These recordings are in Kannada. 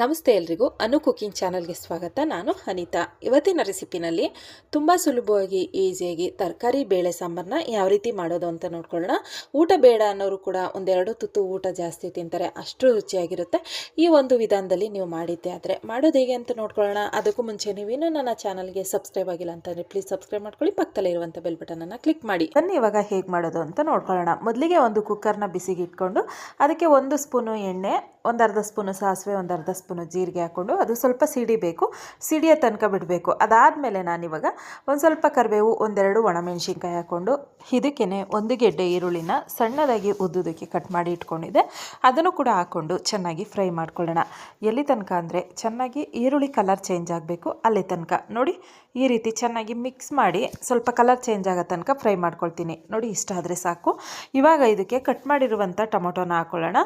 ನಮಸ್ತೆ ಎಲ್ರಿಗೂ ಅನು ಕುಕಿಂಗ್ ಚಾನಲ್ಗೆ ಸ್ವಾಗತ. ನಾನು ಅನಿತಾ. ಇವತ್ತಿನ ರೆಸಿಪಿನಲ್ಲಿ ತುಂಬ ಸುಲಭವಾಗಿ ಈಸಿಯಾಗಿ ತರಕಾರಿ ಬೇಳೆ ಸಾಂಬಾರನ್ನ ಯಾವ ರೀತಿ ಮಾಡೋದು ಅಂತ ನೋಡ್ಕೊಳ್ಳೋಣ. ಊಟ ಬೇಡ ಅನ್ನೋರು ಕೂಡ ಒಂದೆರಡು ತುತ್ತು ಊಟ ಜಾಸ್ತಿ ತಿಂತಾರೆ, ಅಷ್ಟು ರುಚಿಯಾಗಿರುತ್ತೆ. ಈ ಒಂದು ವಿಧಾನದಲ್ಲಿ ನೀವು ಮಾಡಿದ್ದೆ ಆದರೆ ಮಾಡೋದು ಹೇಗೆ ಅಂತ ನೋಡ್ಕೊಳ್ಳೋಣ. ಅದಕ್ಕೂ ಮುಂಚೆ ನೀವೇನು ನನ್ನ ಚಾನಲ್ಗೆ ಸಬ್ಸ್ಕ್ರೈಬ್ ಆಗಿಲ್ಲ ಅಂತಂದರೆ ಪ್ಲೀಸ್ ಸಬ್ಸ್ಕ್ರೈಬ್ ಮಾಡ್ಕೊಳ್ಳಿ, ಪಕ್ಕದಲ್ಲೇ ಇರುವಂಥ ಬೆಲ್ ಬಟನನ್ನು ಕ್ಲಿಕ್ ಮಾಡಿ. ಬನ್ನಿ ಇವಾಗ ಹೇಗೆ ಮಾಡೋದು ಅಂತ ನೋಡ್ಕೊಳ್ಳೋಣ. ಮೊದಲಿಗೆ ಒಂದು ಕುಕ್ಕರ್ನ ಬಿಸಿಗೆ ಇಟ್ಕೊಂಡು ಅದಕ್ಕೆ 1 ಸ್ಪೂನು ಎಣ್ಣೆ, ಒಂದು ಅರ್ಧ ಸ್ಪೂನು ಸಾಸಿವೆ, ಒಂದು ಅರ್ಧ ಸ್ಪೂನು ಜೀರಿಗೆ ಹಾಕ್ಕೊಂಡು ಅದು ಸ್ವಲ್ಪ ಸಿಡಿಬೇಕು, ಸಿಡಿಯೋ ತನಕ ಬಿಡಬೇಕು. ಅದಾದಮೇಲೆ ನಾನಿವಾಗ ಒಂದು ಸ್ವಲ್ಪ ಕರಿಬೇವು, ಒಂದೆರಡು ಒಣಮೆಣಸಿನ್ಕಾಯಿ ಹಾಕ್ಕೊಂಡು ಇದಕ್ಕೇ 1 ಗೆಡ್ಡೆ ಈರುಳ್ಳಿನ ಸಣ್ಣದಾಗಿ ಉದ್ದುದಕ್ಕೆ ಕಟ್ ಮಾಡಿ ಇಟ್ಕೊಂಡಿದ್ದೆ, ಅದನ್ನು ಕೂಡ ಹಾಕ್ಕೊಂಡು ಚೆನ್ನಾಗಿ ಫ್ರೈ ಮಾಡ್ಕೊಳ್ಳೋಣ. ಎಲ್ಲಿ ತನಕ ಅಂದರೆ ಚೆನ್ನಾಗಿ ಈರುಳ್ಳಿ ಕಲರ್ ಚೇಂಜ್ ಆಗಬೇಕು ಅಲ್ಲಿ ತನಕ. ನೋಡಿ ಈ ರೀತಿ ಚೆನ್ನಾಗಿ ಮಿಕ್ಸ್ ಮಾಡಿ ಸ್ವಲ್ಪ ಕಲರ್ ಚೇಂಜ್ ಆಗೋ ತನಕ ಫ್ರೈ ಮಾಡ್ಕೊಳ್ತೀನಿ. ನೋಡಿ ಇಷ್ಟ ಆದರೆ ಸಾಕು. ಇವಾಗ ಇದಕ್ಕೆ ಕಟ್ ಮಾಡಿರುವಂಥ ಟೊಮೊಟೊನ ಹಾಕ್ಕೊಳ್ಳೋಣ.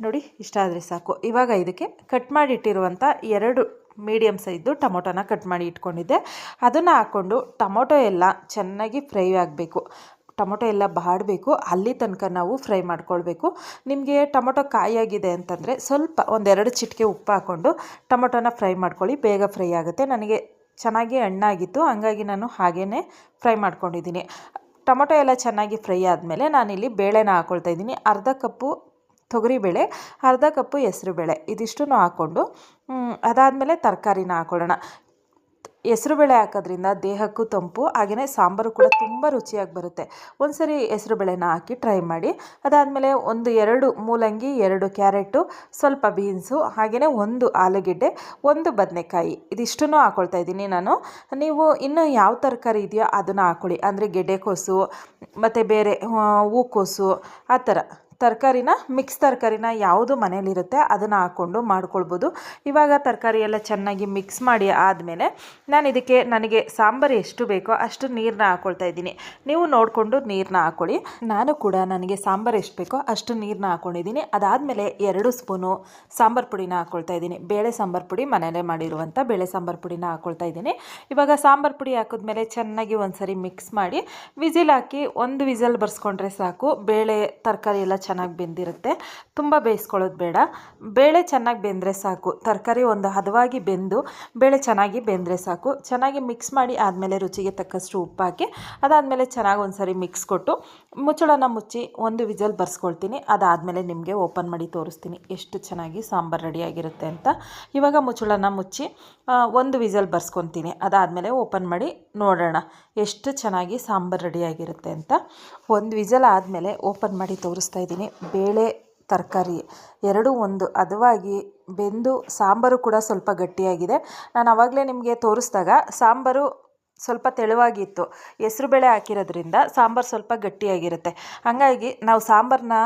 ನೋಡಿ ಇಷ್ಟ ಆದರೆ ಸಾಕು. ಇವಾಗ ಇದಕ್ಕೆ ಕಟ್ ಮಾಡಿ ಇಟ್ಟಿರುವಂಥ 2 ಮೀಡಿಯಮ್ ಸೈಜು ಟೊಮೊಟೊನ ಕಟ್ ಮಾಡಿ ಇಟ್ಕೊಂಡಿದ್ದೆ, ಅದನ್ನು ಹಾಕ್ಕೊಂಡು ಟೊಮೊಟೊ ಎಲ್ಲ ಚೆನ್ನಾಗಿ ಫ್ರೈ ಆಗಬೇಕು. ಟೊಮೊಟೊ ಎಲ್ಲ ಬಾಡಬೇಕು, ಅಲ್ಲಿ ತನಕ ನಾವು ಫ್ರೈ ಮಾಡ್ಕೊಳ್ಬೇಕು. ನಿಮಗೆ ಟೊಮೊಟೊ ಕಾಯಾಗಿದೆ ಅಂತಂದರೆ ಸ್ವಲ್ಪ 1-2 ಚಿಟಿಕೆ ಉಪ್ಪು ಹಾಕ್ಕೊಂಡು ಟೊಮೊಟೊನ ಫ್ರೈ ಮಾಡ್ಕೊಳ್ಳಿ, ಬೇಗ ಫ್ರೈ ಆಗುತ್ತೆ. ನನಗೆ ಚೆನ್ನಾಗಿ ಹಣ್ಣಾಗಿತ್ತು, ಹಂಗಾಗಿ ನಾನು ಹಾಗೇ ಫ್ರೈ ಮಾಡ್ಕೊಂಡಿದ್ದೀನಿ. ಟೊಮೊಟೊ ಎಲ್ಲ ಚೆನ್ನಾಗಿ ಫ್ರೈ ಆದಮೇಲೆ ನಾನಿಲ್ಲಿ ಬೇಳೆನ ಹಾಕ್ಕೊಳ್ತಾ ಇದ್ದೀನಿ. ಅರ್ಧ ಕಪ್ಪು ತೊಗರಿಬೇಳೆ, ಅರ್ಧ ಕಪ್ಪು ಹೆಸರುಬೇಳೆ, ಇದಿಷ್ಟನ್ನು ಹಾಕ್ಕೊಂಡು ಅದಾದಮೇಲೆ ತರಕಾರಿನ ಹಾಕ್ಕೊಳ್ಳೋಣ. ಹೆಸರುಬೇಳೆ ಹಾಕೋದ್ರಿಂದ ದೇಹಕ್ಕೂ ತಂಪು, ಹಾಗೆಯೇ ಸಾಂಬಾರು ಕೂಡ ತುಂಬ ರುಚಿಯಾಗಿ ಬರುತ್ತೆ. ಒಂದು ಸರಿ ಹೆಸರುಬೇಳೆನ ಹಾಕಿ ಟ್ರೈ ಮಾಡಿ. ಅದಾದಮೇಲೆ 2 ಮೂಲಂಗಿ, 2 ಕ್ಯಾರೆಟು, ಸ್ವಲ್ಪ ಬೀನ್ಸು, ಹಾಗೆಯೇ 1 ಆಲೂಗೆಡ್ಡೆ, 1 ಬದನೆಕಾಯಿ, ಇದಿಷ್ಟನ್ನು ಹಾಕ್ಕೊಳ್ತಾ ಇದ್ದೀನಿ ನಾನು. ನೀವು ಇನ್ನೂ ಯಾವ ತರಕಾರಿ ಇದೆಯೋ ಅದನ್ನು ಹಾಕ್ಕೊಳ್ಳಿ, ಅಂದರೆ ಗೆಡ್ಡೆಕೋಸು ಮತ್ತು ಬೇರೆ ಹೂಕೋಸು ಆ ಥರ ತರಕಾರಿನ, ಮಿಕ್ಸ್ ತರಕಾರಿನ ಯಾವುದು ಮನೇಲಿರುತ್ತೆ ಅದನ್ನು ಹಾಕ್ಕೊಂಡು ಮಾಡ್ಕೊಳ್ಬೋದು. ಇವಾಗ ತರಕಾರಿ ಎಲ್ಲ ಚೆನ್ನಾಗಿ ಮಿಕ್ಸ್ ಮಾಡಿ ಆದಮೇಲೆ ನಾನು ಇದಕ್ಕೆ ನನಗೆ ಸಾಂಬಾರು ಎಷ್ಟು ಬೇಕೋ ಅಷ್ಟು ನೀರನ್ನ ಹಾಕ್ಕೊಳ್ತಾ ಇದ್ದೀನಿ. ನೀವು ನೋಡಿಕೊಂಡು ನೀರನ್ನ ಹಾಕ್ಕೊಳ್ಳಿ. ನಾನು ಕೂಡ ನನಗೆ ಸಾಂಬಾರು ಎಷ್ಟು ಬೇಕೋ ಅಷ್ಟು ನೀರನ್ನ ಹಾಕ್ಕೊಂಡಿದ್ದೀನಿ. ಅದಾದಮೇಲೆ 2 ಸ್ಪೂನು ಸಾಂಬಾರು ಪುಡಿನ ಹಾಕ್ಕೊಳ್ತಾ ಇದ್ದೀನಿ. ಬೇಳೆ ಸಾಂಬಾರು ಪುಡಿ, ಮನೆಯಲ್ಲೇ ಮಾಡಿರುವಂಥ ಬೇಳೆ ಸಾಂಬಾರು ಪುಡಿನ ಹಾಕ್ಕೊಳ್ತಾ ಇದ್ದೀನಿ. ಇವಾಗ ಸಾಂಬಾರು ಪುಡಿ ಹಾಕಿದ್ಮೇಲೆ ಚೆನ್ನಾಗಿ ಒಂದ್ಸರಿ ಮಿಕ್ಸ್ ಮಾಡಿ ವಿಸಿಲ್ ಹಾಕಿ 1 ವಿಸಲ್ ಬರ್ಸ್ಕೊಂಡ್ರೆ ಸಾಕು. ಬೇಳೆ ತರಕಾರಿ ಎಲ್ಲ ಚೆನ್ನಾಗಿ ಬೆಂದಿರುತ್ತೆ, ತುಂಬ ಬೇಯಿಸ್ಕೊಳ್ಳೋದು ಬೇಡ. ಬೇಳೆ ಚೆನ್ನಾಗಿ ಬೆಂದರೆ ಸಾಕು. ತರಕಾರಿ ಒಂದು ಹದವಾಗಿ ಬೆಂದು ಬೇಳೆ ಚೆನ್ನಾಗಿ ಬೆಂದರೆ ಸಾಕು. ಚೆನ್ನಾಗಿ ಮಿಕ್ಸ್ ಮಾಡಿ ಆದಮೇಲೆ ರುಚಿಗೆ ತಕ್ಕಷ್ಟು ಉಪ್ಪು ಹಾಕಿ ಅದಾದಮೇಲೆ ಚೆನ್ನಾಗಿ ಒಂದ್ಸರಿ ಮಿಕ್ಸ್ ಕೊಟ್ಟು ಮುಚ್ಚಳನ ಮುಚ್ಚಿ 1 ವಿಸಲ್ ಬರ್ಸ್ಕೊಳ್ತೀನಿ. ಅದಾದಮೇಲೆ ನಿಮಗೆ ಓಪನ್ ಮಾಡಿ ತೋರಿಸ್ತೀನಿ ಎಷ್ಟು ಚೆನ್ನಾಗಿ ಸಾಂಬಾರು ರೆಡಿಯಾಗಿರುತ್ತೆ ಅಂತ. ಇವಾಗ ಮುಚ್ಚಳನ ಮುಚ್ಚಿ 1 ವಿಸಲ್ ಬರ್ಸ್ಕೊತೀನಿ. ಅದಾದಮೇಲೆ ಓಪನ್ ಮಾಡಿ ನೋಡೋಣ ಎಷ್ಟು ಚೆನ್ನಾಗಿ ಸಾಂಬಾರು ರೆಡಿಯಾಗಿರುತ್ತೆ ಅಂತ. 1 ವಿಸಲ್ ಆದಮೇಲೆ ಓಪನ್ ಮಾಡಿ ತೋರಿಸ್ತಾ ಇದ್ದೀನಿ. ಬೇಳೆ ತರಕಾರಿ 2 ಒಂದು ಹದವಾಗಿ ಬೆಂದು ಸಾಂಬಾರು ಕೂಡ ಸ್ವಲ್ಪ ಗಟ್ಟಿಯಾಗಿದೆ. ನಾನು ಆವಾಗಲೇ ನಿಮಗೆ ತೋರಿಸಿದಾಗ ಸಾಂಬಾರು ಸ್ವಲ್ಪ ತೆಳುವಾಗಿತ್ತು. ಹೆಸರುಬೇಳೆ ಹಾಕಿರೋದ್ರಿಂದ ಸಾಂಬಾರು ಸ್ವಲ್ಪ ಗಟ್ಟಿಯಾಗಿರುತ್ತೆ. ಹಾಗಾಗಿ ನಾವು ಸಾಂಬಾರನ್ನ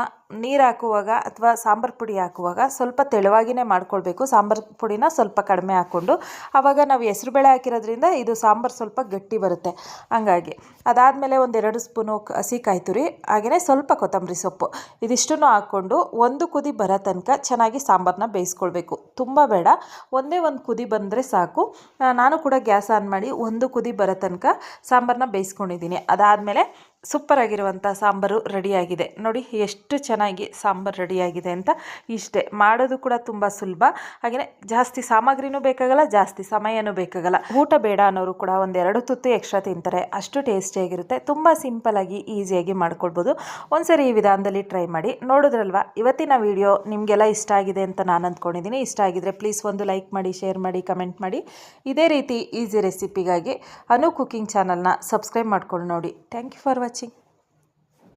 ನೀರು ಹಾಕುವಾಗ ಅಥವಾ ಸಾಂಬಾರು ಪುಡಿ ಹಾಕುವಾಗ ಸ್ವಲ್ಪ ತೆಳುವಾಗಿಯೇ ಮಾಡ್ಕೊಳ್ಬೇಕು. ಸಾಂಬಾರು ಪುಡಿನ ಸ್ವಲ್ಪ ಕಡಿಮೆ ಹಾಕ್ಕೊಂಡು, ಆವಾಗ ನಾವು ಹೆಸರುಬೇಳೆ ಹಾಕಿರೋದ್ರಿಂದ ಇದು ಸಾಂಬಾರು ಸ್ವಲ್ಪ ಗಟ್ಟಿ ಬರುತ್ತೆ. ಹಾಗಾಗಿ ಅದಾದಮೇಲೆ 1-2 ಸ್ಪೂನು ಹಸಿಕಾಯಿ ತುರಿ, ಹಾಗೆಯೇ ಸ್ವಲ್ಪ ಕೊತ್ತಂಬರಿ ಸೊಪ್ಪು, ಇದಿಷ್ಟನ್ನು ಹಾಕ್ಕೊಂಡು 1 ಕುದಿ ಬರೋ ತನಕ ಚೆನ್ನಾಗಿ ಸಾಂಬಾರನ್ನ ಬೇಯಿಸ್ಕೊಳ್ಬೇಕು. ತುಂಬ ಬೇಡ, ಒಂದೇ ಒಂದು ಕುದಿ ಬಂದರೆ ಸಾಕು. ನಾನು ಕೂಡ ಗ್ಯಾಸ್ ಆನ್ ಮಾಡಿ 1 ಕುದಿ ಬರೋ ತನಕ ಸಾಂಬಾರನ್ನ ಬೇಯಿಸ್ಕೊಂಡಿದ್ದೀನಿ. ಅದಾದಮೇಲೆ ಸೂಪರಾಗಿರುವಂಥ ಸಾಂಬಾರು ರೆಡಿಯಾಗಿದೆ. ನೋಡಿ ಎಷ್ಟು ಚೆನ್ನಾಗಿ ಸಾಂಬಾರು ರೆಡಿಯಾಗಿದೆ ಅಂತ. ಇಷ್ಟೇ, ಮಾಡೋದು ಕೂಡ ತುಂಬ ಸುಲಭ. ಹಾಗೆಯೇ ಜಾಸ್ತಿ ಸಾಮಗ್ರಿನೂ ಬೇಕಾಗಲ್ಲ, ಜಾಸ್ತಿ ಸಮಯನೂ ಬೇಕಾಗಲ್ಲ. ಊಟ ಬೇಡ ಅನ್ನೋರು ಕೂಡ 1-2 ತುತ್ತು ಎಕ್ಸ್ಟ್ರಾ ತಿಂತಾರೆ, ಅಷ್ಟು ಟೇಸ್ಟಿಯಾಗಿರುತ್ತೆ. ತುಂಬ ಸಿಂಪಲಾಗಿ ಈಸಿಯಾಗಿ ಮಾಡ್ಕೊಳ್ಬೋದು. ಒಂದ್ಸರಿ ಈ ವಿಧಾನದಲ್ಲಿ ಟ್ರೈ ಮಾಡಿ. ನೋಡಿದ್ರಲ್ವ ಇವತ್ತಿನ ವಿಡಿಯೋ ನಿಮಗೆಲ್ಲ ಇಷ್ಟ ಆಗಿದೆ ಅಂತ ನಾನು ಅಂದ್ಕೊಂಡಿದ್ದೀನಿ. ಇಷ್ಟ ಆಗಿದ್ರೆ ಪ್ಲೀಸ್ ಒಂದು ಲೈಕ್ ಮಾಡಿ, ಶೇರ್ ಮಾಡಿ, ಕಮೆಂಟ್ ಮಾಡಿ. ಇದೇ ರೀತಿ ಈಸಿ ರೆಸಿಪಿಗಾಗಿ ಅನು ಕುಕಿಂಗ್ ಚಾನಲ್ನ ಸಬ್ಸ್ಕ್ರೈಬ್ ಮಾಡ್ಕೊಂಡು ನೋಡಿ. Thank you for watching.